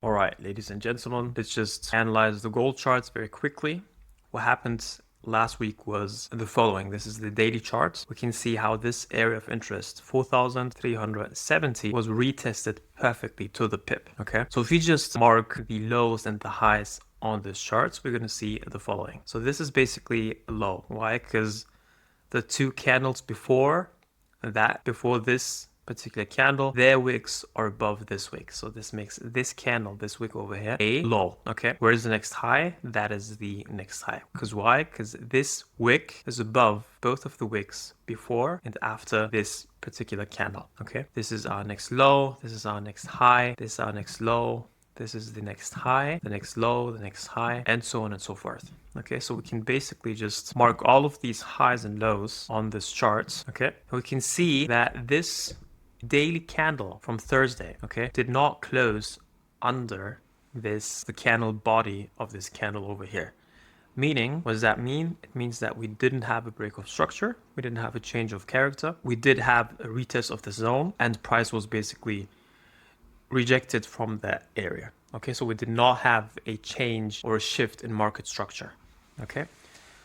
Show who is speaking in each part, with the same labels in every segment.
Speaker 1: All right, ladies and gentlemen, let's just analyze the gold charts very quickly. What happened last week was the following. This is the daily chart. We can see how this area of interest, 4,370, was retested perfectly to the pip. Okay, so if you just mark the lows and the highs on this chart, we're going to see the following. So this is basically a low. Why? Because the two candles before this particular candle, their wicks are above this wick. So this makes this candle, this wick over here, a low. Okay. Where's the next high? That is the next high. Because why? Because this wick is above both of the wicks before and after this particular candle. Okay. This is our next low. This is our next high. This is our next low. This is the next high, the next low, the next high, and so on and so forth. Okay, so we can basically just mark all of these highs and lows on this chart. Okay, and we can see that this daily candle from Thursday, okay, did not close under the candle body of this candle over here. Meaning, what does that mean? It means that we didn't have a break of structure, we didn't have a change of character, we did have a retest of the zone, and price was basically rejected from that area. Okay, so we did not have a change or a shift in market structure. Okay,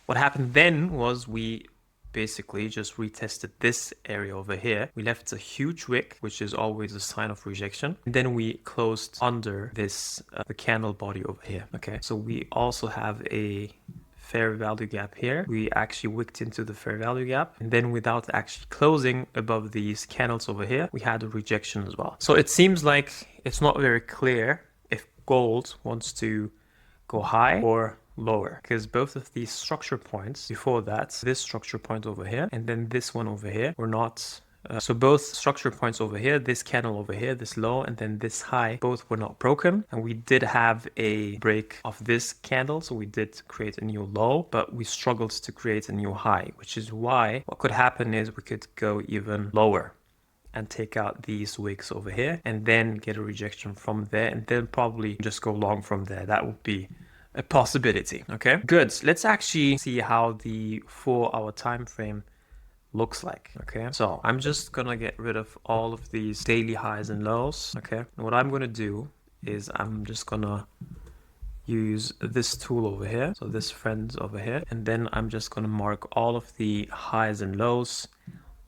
Speaker 1: what happened then was we basically just retested this area over here. We left a huge wick, which is always a sign of rejection. And then we closed under this the candle body over here. Okay, so we also have a fair value gap here. We actually wicked into the fair value gap, and then without actually closing above these candles over here, we had a rejection as well. So it seems like it's not very clear if gold wants to go high or lower, because both of these structure points before that, this structure point over here and then this one over here, were not so both structure points over here, this candle over here, this low, and then this high, both were not broken. And we did have a break of this candle, so we did create a new low, but we struggled to create a new high, which is why what could happen is we could go even lower and take out these wicks over here and then get a rejection from there, and then probably just go long from there. That would be a possibility. Okay, good. Let's actually see how the 4-hour time frame looks like. Okay, so I'm just gonna get rid of all of these daily highs and lows. Okay, and what I'm gonna do is I'm just gonna use this tool over here, so this friend over here, and then I'm just gonna mark all of the highs and lows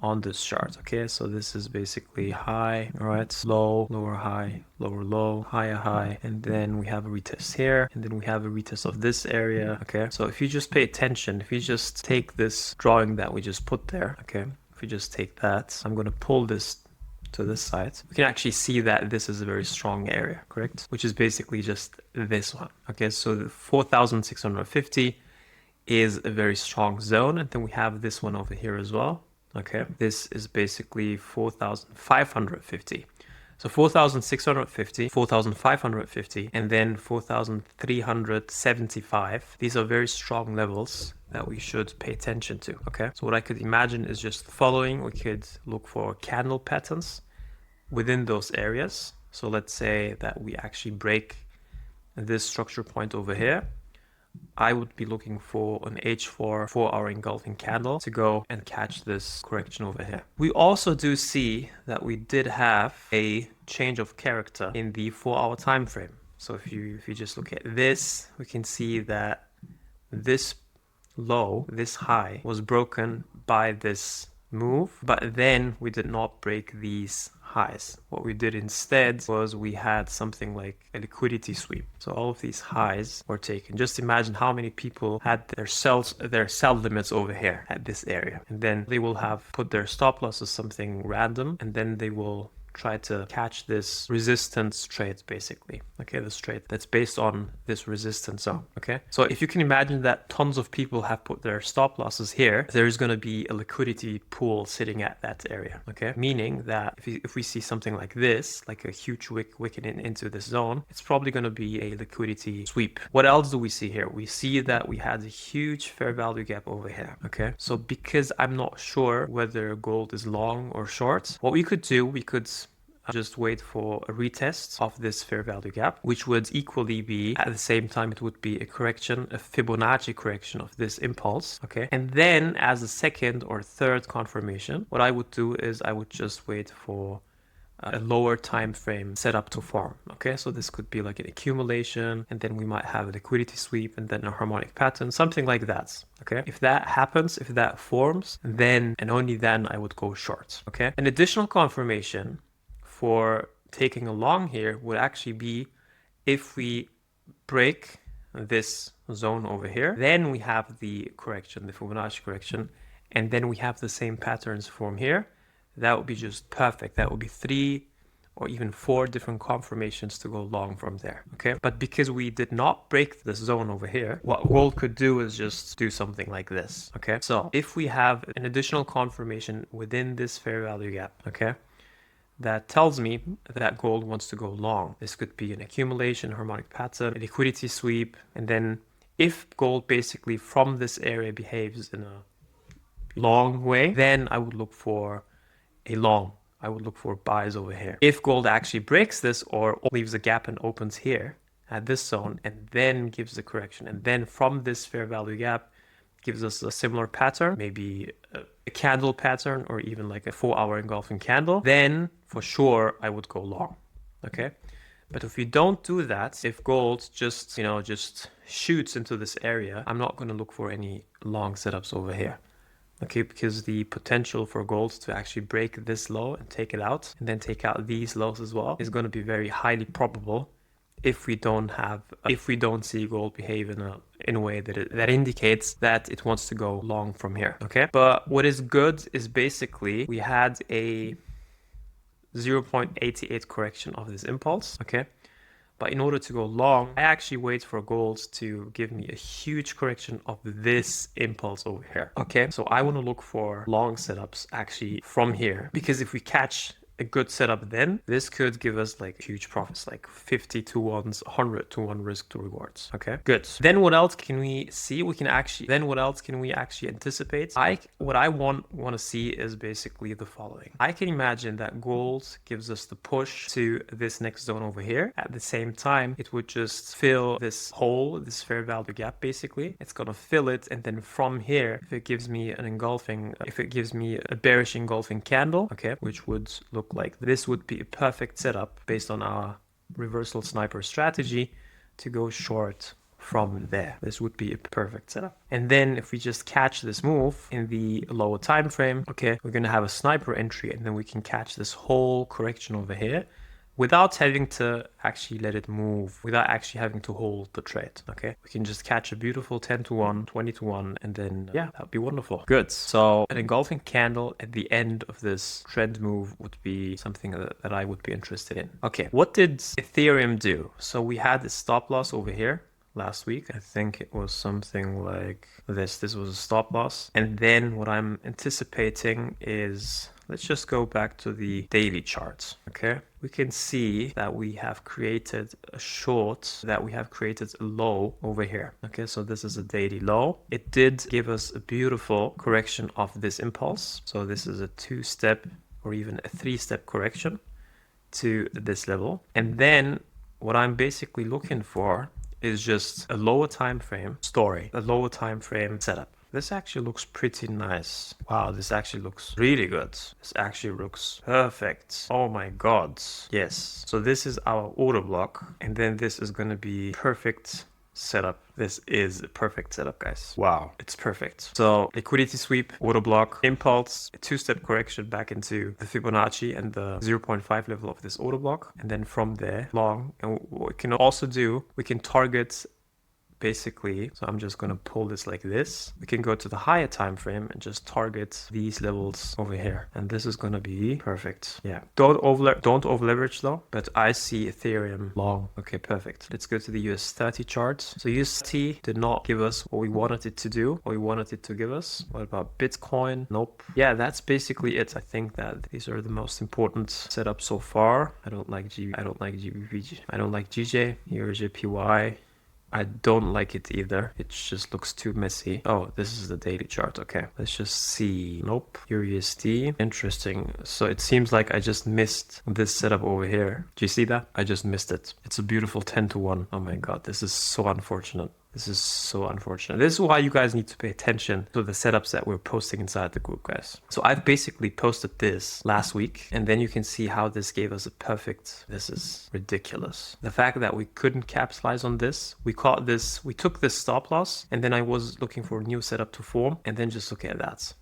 Speaker 1: on this chart. Okay, so this is basically high, all right, low, lower high, lower low, higher high, and then we have a retest here, and then we have a retest of this area. Okay, so if you just pay attention, if you just take this drawing that we just put there, okay, if we just take that, I'm going to pull this to this side, we can actually see that this is a very strong area, correct? Which is basically just this one. Okay, so the 4,650 is a very strong zone, and then we have this one over here as well. Okay, this is basically 4,550. So 4,650, 4,550, and then 4,375. These are very strong levels that we should pay attention to. Okay, so what I could imagine is just the following. We could look for candle patterns within those areas. So let's say that we actually break this structure point over here. I would be looking for an H4 4-hour engulfing candle to go and catch this correction over here. We also do see that we did have a change of character in the 4-hour time frame. So if you just look at this, we can see that this low, this high, was broken by this move, but then we did not break these highs. What we did instead was we had something like a liquidity sweep. So all of these highs were taken. Just imagine how many people had their sell limits over here at this area, and then they will have put their stop loss as something random, and then they will try to catch this resistance trade, basically. Okay, this trade that's based on this resistance zone. Okay, so if you can imagine that tons of people have put their stop losses here, there's going to be a liquidity pool sitting at that area. Okay, meaning that if we see something like this, like a huge wicking into this zone, it's probably going to be a liquidity sweep. What else do we see here? We see that we had a huge fair value gap over here. Okay, so because I'm not sure whether gold is long or short, what we could do, we could just wait for a retest of this fair value gap, which would equally be, at the same time, it would be a correction, a Fibonacci correction of this impulse. Okay, and then as a second or third confirmation, what I would do is I would just wait for a lower time frame setup to form. Okay, so this could be like an accumulation, and then we might have a liquidity sweep and then a harmonic pattern, something like that. Okay, if that happens, if that forms, then and only then I would go short. Okay, an additional confirmation for taking a long here would actually be if we break this zone over here, then we have the correction, the Fibonacci correction, and then we have the same patterns form here. That would be just perfect. That would be 3 or even 4 different confirmations to go long from there. Okay, but because we did not break this zone over here, what gold could do is just do something like this. Okay, so if we have an additional confirmation within this fair value gap, okay, that tells me that gold wants to go long. This could be an accumulation, harmonic pattern, a liquidity sweep, and then if gold basically from this area behaves in a long way, then I would look for a long. I would look for buys over here. If gold actually breaks this or leaves a gap and opens here at this zone and then gives the correction, and then from this fair value gap gives us a similar pattern, maybe a candle pattern or even like a 4-hour engulfing candle, then for sure I would go long. Okay, but if you don't do that, if gold just just shoots into this area, I'm not going to look for any long setups over here. Okay, because the potential for gold to actually break this low and take it out and then take out these lows as well is going to be very highly probable if we don't see gold behave in a way that indicates that it wants to go long from here. Okay, but what is good is basically we had a 0.88 correction of this impulse. Okay, but in order to go long, I actually wait for gold to give me a huge correction of this impulse over here. Okay, so I want to look for long setups actually from here, because if we catch a good setup, then this could give us like huge profits, like 50 to 1s, 100 to 1 risk to rewards. Okay, good. Then what else can we see? What else can we actually anticipate? What I want to see is basically the following. I can imagine that gold gives us the push to this next zone over here. At the same time, it would just fill this hole, this fair value gap. Basically, it's gonna fill it, and then from here, if it gives me a bearish engulfing candle, okay, which would look like this, would be a perfect setup based on our reversal sniper strategy to go short from there. This would be a perfect setup. And then if we just catch this move in the lower time frame, okay, we're gonna have a sniper entry, and then we can catch this whole correction over here without having to actually let it move, without actually having to hold the trade. Okay, we can just catch a beautiful 10 to 1, 20 to 1, and then yeah, that would be wonderful. Good. So an engulfing candle at the end of this trend move would be something that I would be interested in. Okay, what did Ethereum do? So we had this stop loss over here last week. I think it was something like this. This was a stop loss. And then what I'm anticipating is, let's just go back to the daily charts. Okay, we can see that we have created a short, that we have created a low over here. Okay, so this is a daily low. It did give us a beautiful correction of this impulse. So this is a 2-step or even a 3-step correction to this level. And then what I'm basically looking for is just a lower time frame story, a lower time frame setup. This actually looks pretty nice. Wow, this actually looks really good. This actually looks perfect. Oh my god. Yes. So this is our order block, and then this is going to be perfect setup. This is a perfect setup, guys. Wow, it's perfect. So liquidity sweep, order block, impulse, a 2-step correction back into the Fibonacci and the 0.5 level of this order block, and then from there long. And what we can also do, we can target basically, so I'm just going to pull this like this. We can go to the higher time frame and just target these levels over here, and this is going to be perfect. Yeah, don't over leverage though, but I see Ethereum long. Okay, perfect. Let's go to the US30 charts. So US30 did not give us what we wanted it to do, what we wanted it to give us. What about Bitcoin? Nope. Yeah, that's basically it. I think that these are the most important setups so far. I don't like GBP. I don't like GJ, EURUSD. I don't like it either. It just looks too messy. Oh, this is the daily chart. Okay, let's just see. Nope. EURUSD. Interesting. So it seems like I just missed this setup over here. Do you see that? I just missed it. It's a beautiful 10 to 1. Oh my god, this is so unfortunate. This is so unfortunate. This is why you guys need to pay attention to the setups that we're posting inside the group, guys. So I've basically posted this last week, and then you can see how this gave us a perfect, this is ridiculous. The fact that we couldn't capitalize on this, we took this stop loss, and then I was looking for a new setup to form, and then just look at that.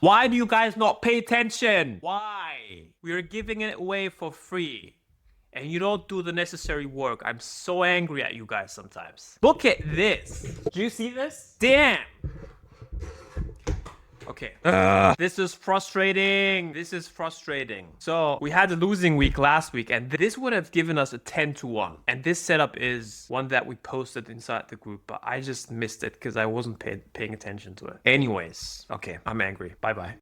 Speaker 1: Why do you guys not pay attention? Why? We are giving it away for free. And you don't do the necessary work. I'm so angry at you guys sometimes. Look at this. Do you see this? Damn. Okay. This is frustrating. This is frustrating. So we had a losing week last week, and this would have given us a 10-1. And this setup is one that we posted inside the group, but I just missed it because I wasn't paying attention to it. Anyways, okay, I'm angry. Bye-bye.